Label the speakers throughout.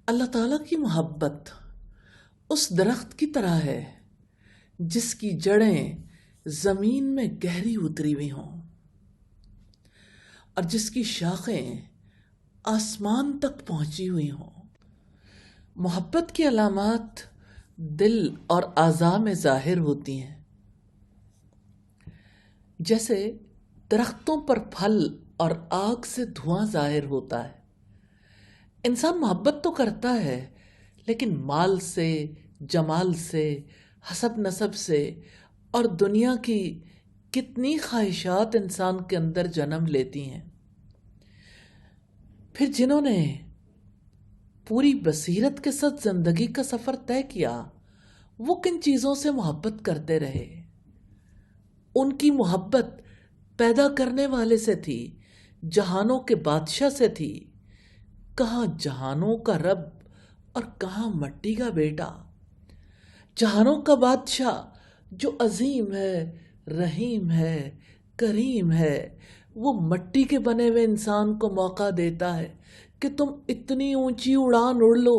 Speaker 1: اللہ تعالیٰ کی محبت اس درخت کی طرح ہے جس کی جڑیں زمین میں گہری اتری ہوئی ہوں اور جس کی شاخیں آسمان تک پہنچی ہوئی ہوں۔ محبت کی علامات دل اور اعضاء میں ظاہر ہوتی ہیں، جیسے درختوں پر پھل اور آگ سے دھواں ظاہر ہوتا ہے۔ انسان محبت تو کرتا ہے لیکن مال سے، جمال سے، حسب نسب سے اور دنیا کی کتنی خواہشات انسان کے اندر جنم لیتی ہیں۔ پھر جنہوں نے پوری بصیرت کے ساتھ زندگی کا سفر طے کیا، وہ کن چیزوں سے محبت کرتے رہے؟ ان کی محبت پیدا کرنے والے سے تھی، جہانوں کے بادشاہ سے تھی۔ کہاں جہانوں کا رب اور کہاں مٹی کا بیٹا۔ جہانوں کا بادشاہ جو عظیم ہے، رحیم ہے، کریم ہے، وہ مٹی کے بنے ہوئے انسان کو موقع دیتا ہے کہ تم اتنی اونچی اڑان اڑ لو،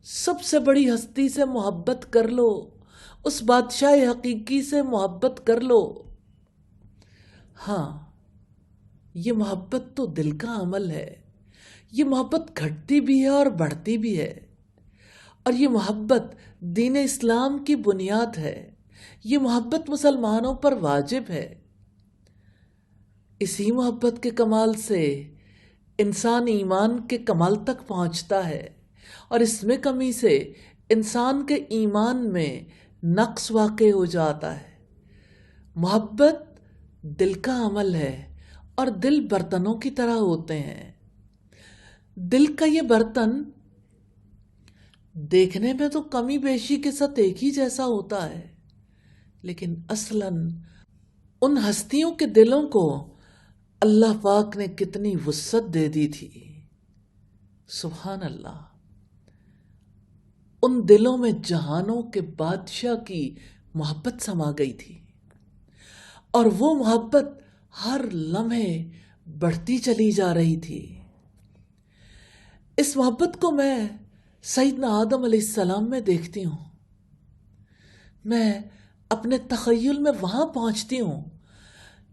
Speaker 1: سب سے بڑی ہستی سے محبت کر لو، اس بادشاہ حقیقی سے محبت کر لو۔ ہاں، یہ محبت تو دل کا عمل ہے۔ یہ محبت گھٹتی بھی ہے اور بڑھتی بھی ہے، اور یہ محبت دین اسلام کی بنیاد ہے۔ یہ محبت مسلمانوں پر واجب ہے۔ اسی محبت کے کمال سے انسان ایمان کے کمال تک پہنچتا ہے، اور اس میں کمی سے انسان کے ایمان میں نقص واقع ہو جاتا ہے۔ محبت دل کا عمل ہے، اور دل برتنوں کی طرح ہوتے ہیں۔ دل کا یہ برتن دیکھنے میں تو کمی بیشی کے ساتھ ایک ہی جیسا ہوتا ہے، لیکن اصلاً ان ہستیوں کے دلوں کو اللہ پاک نے کتنی وسعت دے دی تھی۔ سبحان اللہ! ان دلوں میں جہانوں کے بادشاہ کی محبت سما گئی تھی، اور وہ محبت ہر لمحے بڑھتی چلی جا رہی تھی۔ اس محبت کو میں سیدنا آدم علیہ السلام میں دیکھتی ہوں۔ میں اپنے تخیل میں وہاں پہنچتی ہوں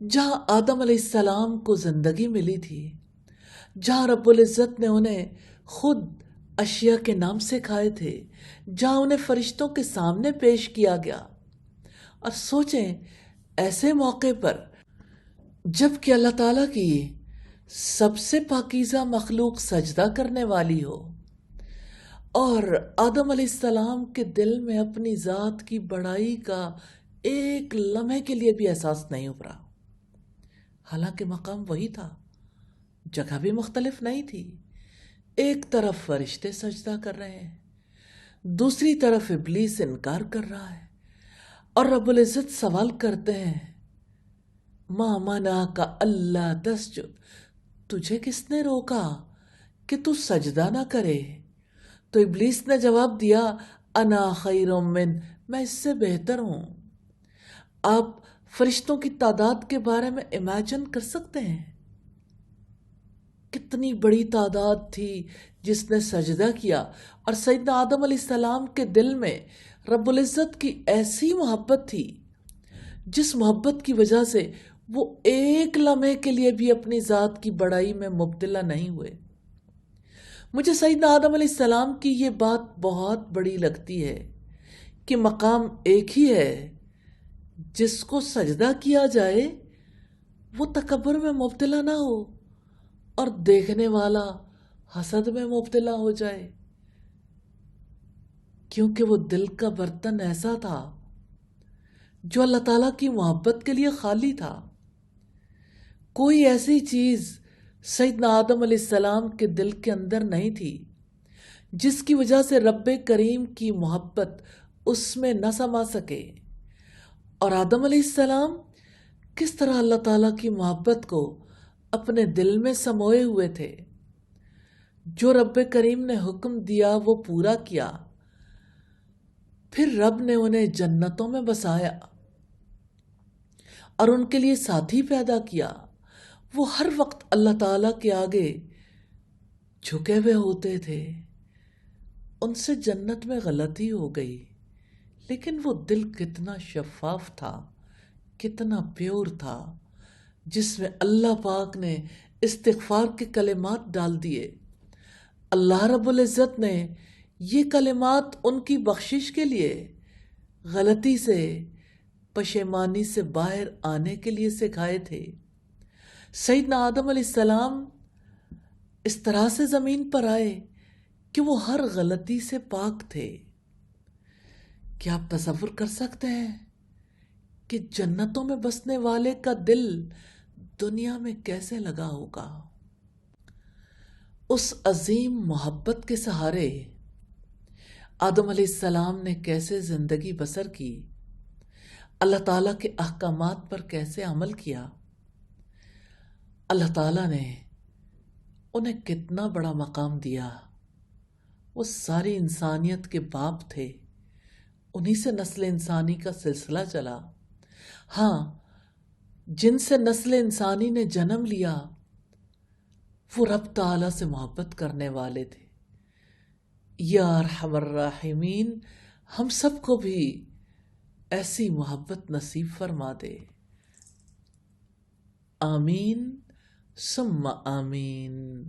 Speaker 1: جہاں آدم علیہ السلام کو زندگی ملی تھی، جہاں رب العزت نے انہیں خود اشیاء کے نام سکھائے تھے، جہاں انہیں فرشتوں کے سامنے پیش کیا گیا۔ اور سوچیں، ایسے موقع پر جب کہ اللہ تعالیٰ کی سب سے پاکیزہ مخلوق سجدہ کرنے والی ہو، اور آدم علیہ السلام کے دل میں اپنی ذات کی بڑائی کا ایک لمحے کے لیے بھی احساس نہیں ابھرا، حالانکہ مقام وہی تھا، جگہ بھی مختلف نہیں تھی۔ ایک طرف فرشتے سجدہ کر رہے ہیں، دوسری طرف ابلیس انکار کر رہا ہے، اور رب العزت سوال کرتے ہیں، ما منعک الا تسجد، تجھے کس نے روکا کہ تو سجدہ نہ کرے؟ تو ابلیس نے جواب دیا، انا خیر من، میں اس سے بہتر ہوں۔ آپ فرشتوں کی تعداد کے بارے میں امیجن کر سکتے ہیں؟ کتنی بڑی تعداد تھی جس نے سجدہ کیا، اور سیدنا آدم علیہ السلام کے دل میں رب العزت کی ایسی محبت تھی جس محبت کی وجہ سے وہ ایک لمحے کے لیے بھی اپنی ذات کی بڑائی میں مبتلا نہیں ہوئے۔ مجھے سیدنا آدم علیہ السلام کی یہ بات بہت بڑی لگتی ہے کہ مقام ایک ہی ہے، جس کو سجدہ کیا جائے وہ تکبر میں مبتلا نہ ہو اور دیکھنے والا حسد میں مبتلا ہو جائے، کیونکہ وہ دل کا برتن ایسا تھا جو اللہ تعالیٰ کی محبت کے لیے خالی تھا۔ کوئی ایسی چیز سیدنا آدم علیہ السلام کے دل کے اندر نہیں تھی جس کی وجہ سے رب کریم کی محبت اس میں نہ سما سکے۔ اور آدم علیہ السلام کس طرح اللہ تعالیٰ کی محبت کو اپنے دل میں سموئے ہوئے تھے۔ جو رب کریم نے حکم دیا وہ پورا کیا، پھر رب نے انہیں جنتوں میں بسایا اور ان کے لیے ساتھی پیدا کیا۔ وہ ہر وقت اللہ تعالیٰ کے آگے جھکے ہوئے ہوتے تھے، ان سے جنت میں غلطی ہو گئی، لیکن وہ دل کتنا شفاف تھا، کتنا پیور تھا، جس میں اللہ پاک نے استغفار کے کلمات ڈال دیے۔ اللہ رب العزت نے یہ کلمات ان کی بخشش کے لیے، غلطی سے، پشیمانی سے باہر آنے کے لیے سکھائے تھے۔ سیدنا آدم علیہ السلام اس طرح سے زمین پر آئے کہ وہ ہر غلطی سے پاک تھے۔ کیا آپ تصور کر سکتے ہیں کہ جنتوں میں بسنے والے کا دل دنیا میں کیسے لگا ہوگا؟ اس عظیم محبت کے سہارے آدم علیہ السلام نے کیسے زندگی بسر کی، اللہ تعالیٰ کے احکامات پر کیسے عمل کیا۔ اللہ تعالیٰ نے انہیں کتنا بڑا مقام دیا۔ وہ ساری انسانیت کے باپ تھے، انہی سے نسل انسانی کا سلسلہ چلا۔ ہاں، جن سے نسل انسانی نے جنم لیا وہ رب تعالیٰ سے محبت کرنے والے تھے۔ یا ارحم الراحمین، ہم سب کو بھی ایسی محبت نصیب فرما دے۔ آمین ثم آمین۔